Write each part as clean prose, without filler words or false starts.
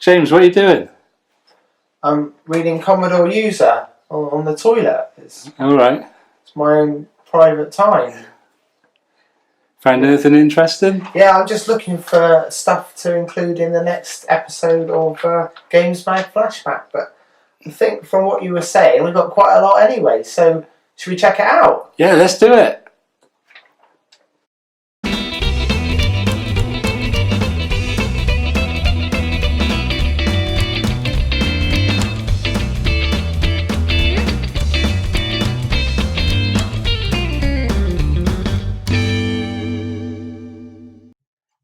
James, what are you doing? I'm reading Commodore User on the toilet. It's Alright. my own private time. Found anything interesting? Yeah, I'm just looking for stuff to include in the next episode of Games Mag Flashback. But I think from what you were saying, we've got quite a lot anyway. So should we check it out? Yeah, let's do it.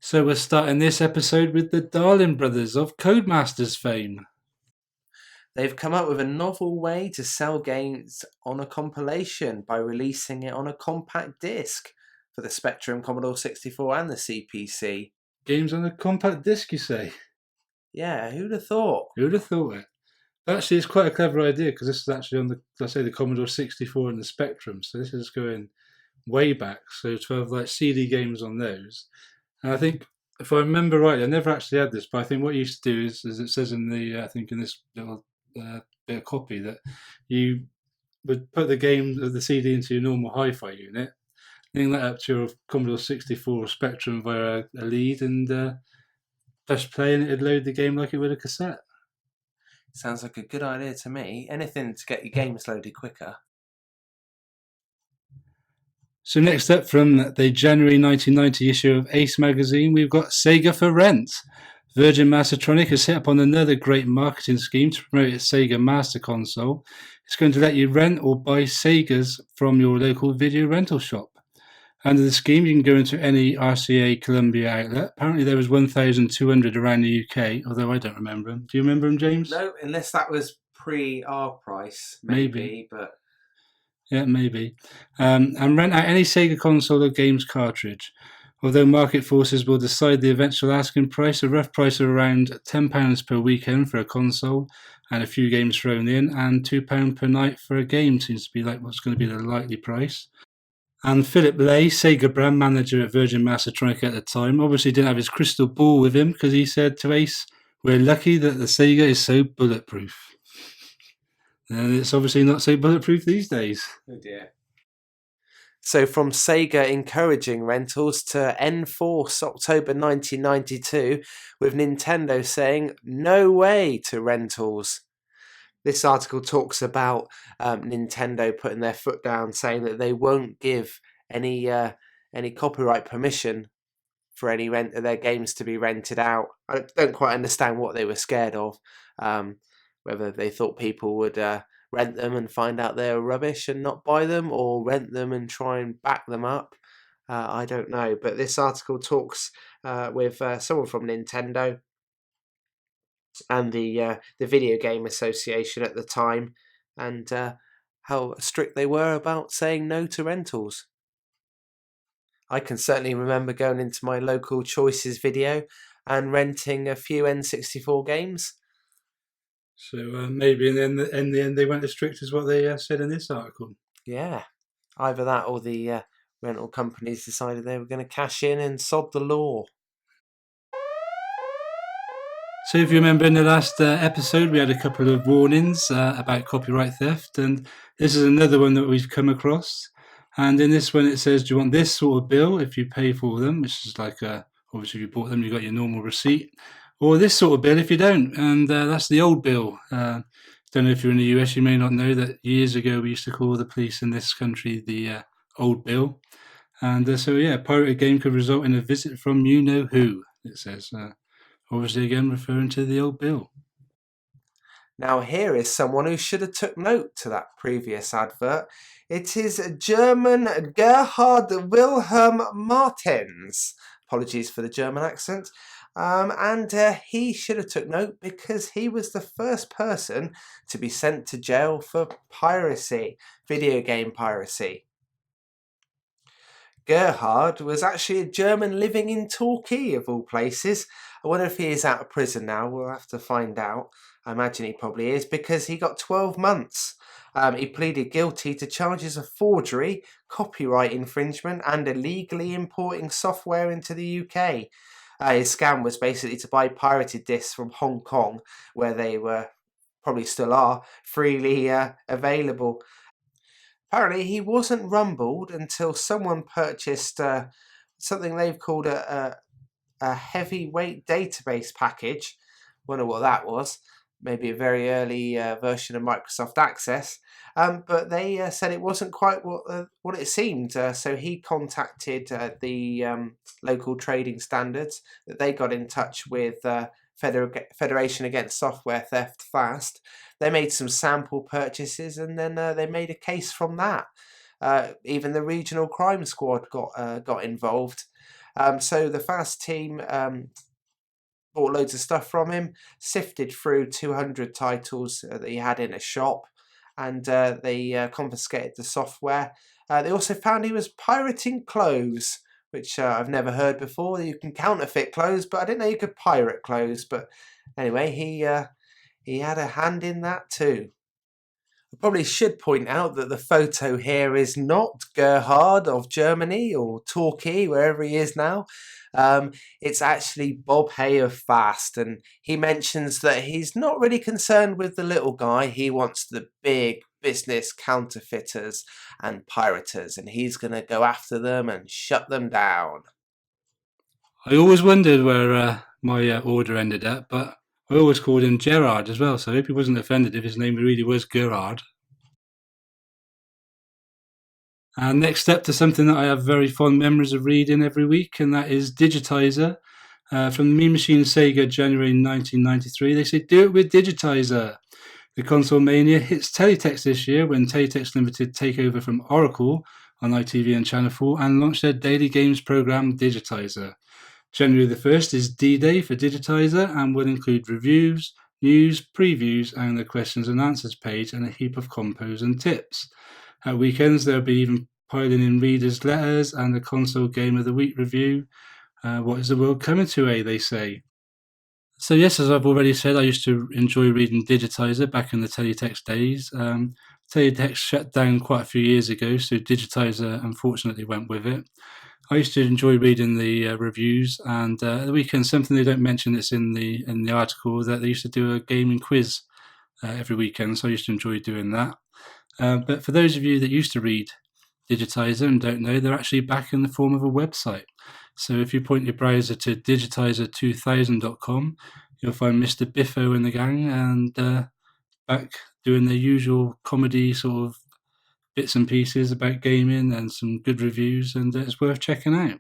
So we're starting this episode with the Darling brothers of Codemasters fame. They've come up with a novel way to sell games on a compilation by releasing it on a compact disc for the Spectrum, Commodore 64 and the CPC. Games on a compact disc, you say? Yeah, who'd have thought? Who'd have thought it? Actually, it's quite a clever idea because this is actually on the Commodore 64 and the Spectrum. So this is going way back. So to have like CD games on those. And I think, if I remember rightly, I never actually had this, but I think what you used to do is it says in the, I think in this little bit of copy, that you would put the CD into your normal hi-fi unit, link that up to your Commodore 64 Spectrum via a lead, and press play, and it'd load the game like it would a cassette. Sounds like a good idea to me. Anything to get your games loaded quicker. So next up, from the January 1990 issue of Ace magazine, we've got Sega for Rent. Virgin Mastertronic has set up on another great marketing scheme to promote its Sega Master Console. It's going to let you rent or buy Segas from your local video rental shop. Under the scheme, you can go into any RCA Columbia outlet. Apparently there was 1,200 around the UK, although I don't remember them. Do you remember them, James? No, unless that was pre our price, maybe. But yeah, maybe. And rent out any Sega console or games cartridge. Although market forces will decide the eventual asking price, a rough price of around £10 per weekend for a console and a few games thrown in, and £2 per night for a game seems to be like what's going to be the likely price. And Philip Lay, Sega brand manager at Virgin Mastertronic at the time, obviously didn't have his crystal ball with him because he said to Ace, "We're lucky that the Sega is so bulletproof." And it's obviously not so bulletproof these days. Oh dear. So from Sega encouraging rentals to enforce October 1992, with Nintendo saying no way to rentals. This article talks about Nintendo putting their foot down, saying that they won't give any copyright permission for any rent of their games to be rented out. I don't quite understand what they were scared of. Whether they thought people would rent them and find out they're rubbish and not buy them, or rent them and try and back them up. I don't know. But this article talks with someone from Nintendo and the Video Game Association at the time, and how strict they were about saying no to rentals. I can certainly remember going into my local Choices video and renting a few N64 games. So maybe in the end they weren't as strict as what they said in this article. Yeah, either that or the rental companies decided they were going to cash in and sod the law. So if you remember in the last episode, we had a couple of warnings about copyright theft, and this is another one that we've come across. And in this one it says, do you want this sort of bill if you pay for them, which is like, obviously if you bought them, you got your normal receipt, or this sort of bill if you don't, and that's the old bill. Don't know if you're in the US, you may not know that years ago we used to call the police in this country the old bill. And so yeah, a pirated game could result in a visit from you-know-who, it says. Obviously, again, referring to the old bill. Now, here is someone who should have took note to that previous advert. It is German Gerhard Wilhelm Martens. Apologies for the German accent. And he should have took note because he was the first person to be sent to jail for piracy, video game piracy. Gerhard was actually a German living in Torquay, of all places. I wonder if he is out of prison now. We'll have to find out. I imagine he probably is, because he got 12 months. He pleaded guilty to charges of forgery, copyright infringement, and illegally importing software into the UK. His scam was basically to buy pirated discs from Hong Kong, where they were, probably still are, freely available. Apparently, he wasn't rumbled until someone purchased something they've called a heavyweight database package. Wonder what that was. Maybe a very early version of Microsoft Access. But they said it wasn't quite what it seemed. So he contacted the local trading standards. That they got in touch with Federation Against Software Theft fast. They made some sample purchases, and then they made a case from that. Even the regional crime squad got involved. So the fast team bought loads of stuff from him, sifted through 200 titles that he had in a shop, and they confiscated the software. They also found he was pirating clothes, which I've never heard before. You can counterfeit clothes, but I didn't know you could pirate clothes. But anyway, he had a hand in that too. I probably should point out that the photo here is not Gerhard of Germany or Torquay, wherever he is now. It's actually Bob Hay of Fast, and he mentions that he's not really concerned with the little guy. He wants the big business counterfeiters and pirators, and he's going to go after them and shut them down. I always wondered where my order ended up, but I always called him Gerard as well, so I hope he wasn't offended if his name really was Gerard. And next up to something that I have very fond memories of reading every week, and that is Digitizer. From the Mean Machine Sega, January 1993. They say, do it with Digitizer. The console mania hits Teletext this year when Teletext Limited take over from Oracle on ITV and Channel 4 and launch their daily games program, Digitizer. January the 1st is D-Day for Digitizer and will include reviews, news, previews, and the questions and answers page and a heap of compos and tips. At weekends, there'll be even piling in readers' letters and the console game of the week review. What is the world coming to, they say. So yes, as I've already said, I used to enjoy reading Digitizer back in the Teletext days. Teletext shut down quite a few years ago, so Digitizer unfortunately went with it. I used to enjoy reading the reviews, and at the weekend, something they don't mention that's in the article, that they used to do a gaming quiz every weekend, so I used to enjoy doing that. But for those of you that used to read Digitizer and don't know, they're actually back in the form of a website. So if you point your browser to digitizer2000.com, you'll find Mr. Biffo and the gang and back doing their usual comedy sort of bits and pieces about gaming and some good reviews, and it's worth checking out.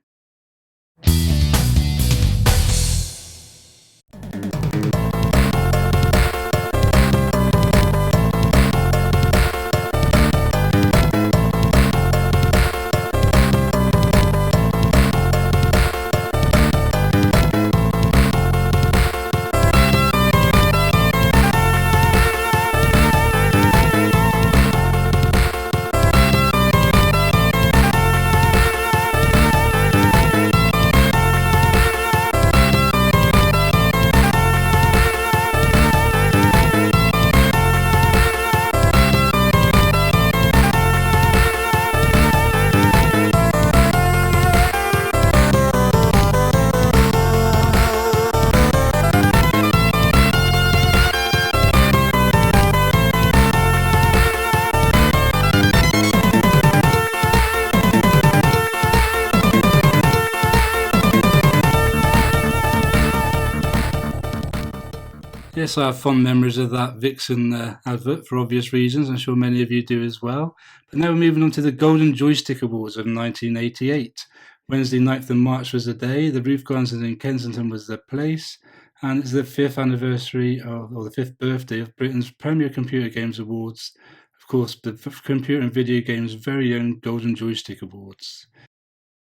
Yes, I have fond memories of that Vixen advert for obvious reasons. I'm sure many of you do as well. But now we're moving on to the Golden Joystick Awards of 1988. Wednesday, 9th of March was the day. The Roof Gardens in Kensington was the place. And it's the 5th anniversary or the 5th birthday of Britain's premier computer games awards. Of course, the computer and video games' very own Golden Joystick Awards.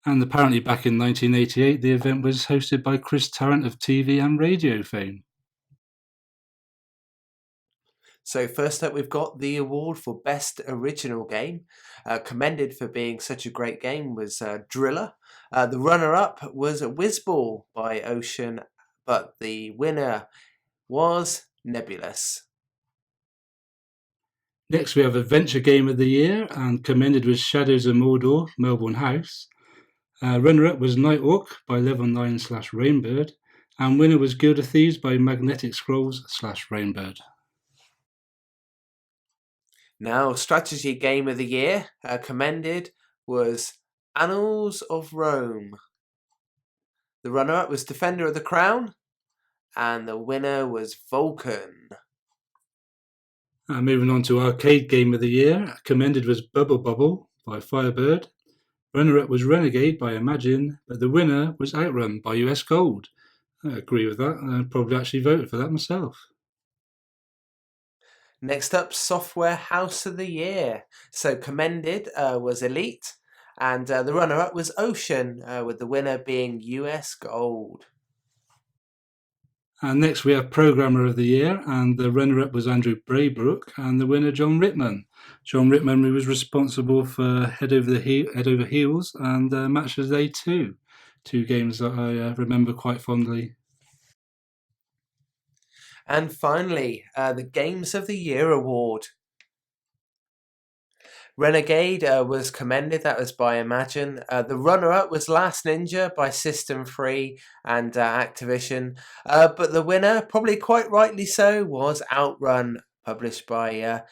And apparently back in 1988, the event was hosted by Chris Tarrant of TV and radio fame. So first up, we've got the award for Best Original Game. Commended for being such a great game was Driller. The runner-up was Whizball by Ocean, but the winner was Nebulous. Next, we have Adventure Game of the Year, and commended was Shadows of Mordor, Melbourne House. Runner-up was Nighthawk by Level 9/Rainbird, and winner was Guild of Thieves by Magnetic Scrolls/Rainbird. Now, strategy game of the year commended was Annals of Rome. The runner-up was Defender of the Crown, and the winner was Vulcan. Moving on to arcade game of the year, commended was Bubble Bobble by Firebird. Runner-up was Renegade by Imagine, but the winner was Outrun by US Gold. I agree with that. I probably actually voted for that myself. Next up, Software House of the Year. So commended was Elite, and the runner-up was Ocean, with the winner being US Gold. And next we have Programmer of the Year, and the runner-up was Andrew Braybrook, and the winner John Rittman. John Rittman was responsible for Head Over Heels and Match of the Day 2, two games that I remember quite fondly. And finally, the Games of the Year award. Renegade was commended, that was by Imagine. The runner-up was Last Ninja by System 3 and Activision. But the winner, probably quite rightly so, was Outrun, published by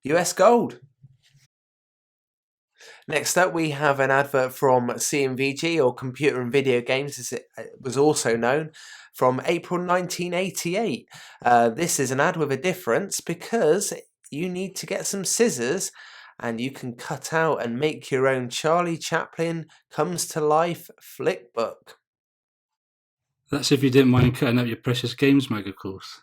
US Gold. Next up, we have an advert from CMVG, or Computer and Video Games as it was also known, from April 1988. This is an ad with a difference because you need to get some scissors and you can cut out and make your own Charlie Chaplin Comes to Life flick book. That's if you didn't mind cutting up your precious Games Mag, of course.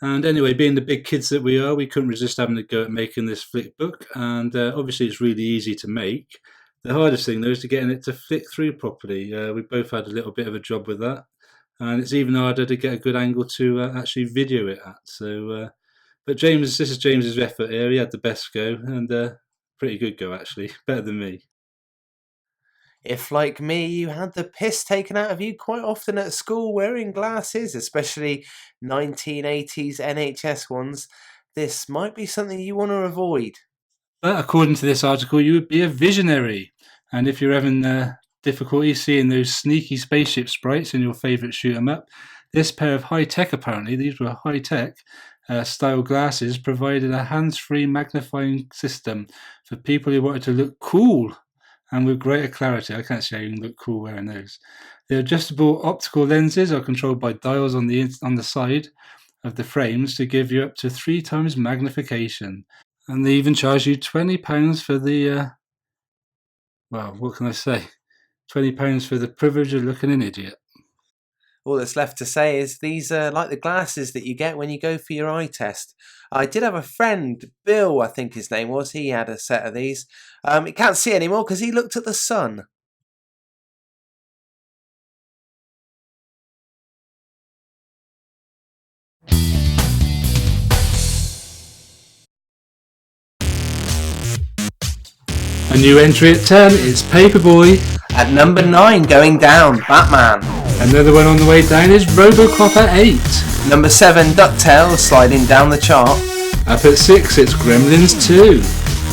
And anyway, being the big kids that we are, we couldn't resist having a go at making this flick book, and obviously it's really easy to make. The hardest thing, though, is to getting it to flick through properly. We both had a little bit of a job with that, and it's even harder to get a good angle to actually video it at. So, but James, this is James's effort here. He had the best go, and pretty good go actually, better than me. If, like me, you had the piss taken out of you quite often at school wearing glasses, especially 1980s NHS ones, this might be something you want to avoid. But according to this article, you would be a visionary. And if you're having difficulty seeing those sneaky spaceship sprites in your favourite shoot 'em up, this pair of high-tech, apparently, these were high-tech style glasses, provided a hands-free magnifying system for people who wanted to look cool and with greater clarity. I can't see how you can look cool wearing those. The adjustable optical lenses are controlled by dials on the side of the frames to give you up to 3 times magnification. And they even charge you £20 for the, well, what can I say? £20 for the privilege of looking an idiot. All that's left to say is these are like the glasses that you get when you go for your eye test. I did have a friend, Bill, I think his name was, he had a set of these. He can't see anymore because he looked at the sun. A new entry at 10 is Paperboy. At number 9, going down, Batman. Another one on the way down is Robocop at 8. Number 7, DuckTales, sliding down the chart. Up at 6, it's Gremlins 2.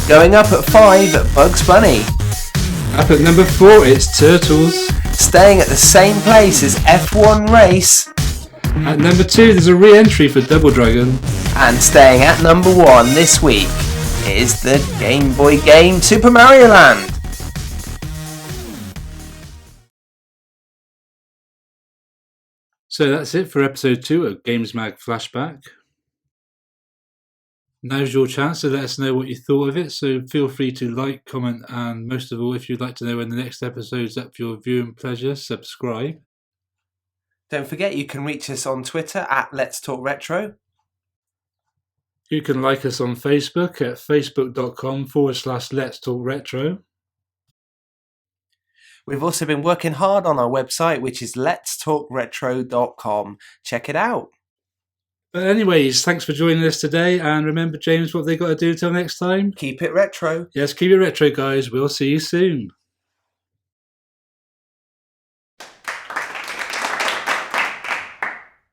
Going up at 5, Bugs Bunny. Up at number 4, it's Turtles. Staying at the same place is F1 Race. At number 2, there's a re-entry for Double Dragon. And staying at number 1 this week is the Game Boy game Super Mario Land. So that's it for episode 2 of Games Mag Flashback. Now's your chance to let us know what you thought of it, so feel free to like, comment, and most of all, if you'd like to know when the next episode's up for your viewing pleasure, subscribe. Don't forget you can reach us on Twitter at Let's Talk Retro. You can like us on Facebook at facebook.com/Let's Talk Retro. We've also been working hard on our website, which is letstalkretro.com. Check it out. But anyways, thanks for joining us today, and remember, James, what they got to do till next time? Keep it retro. Yes, keep it retro, guys. We'll see you soon.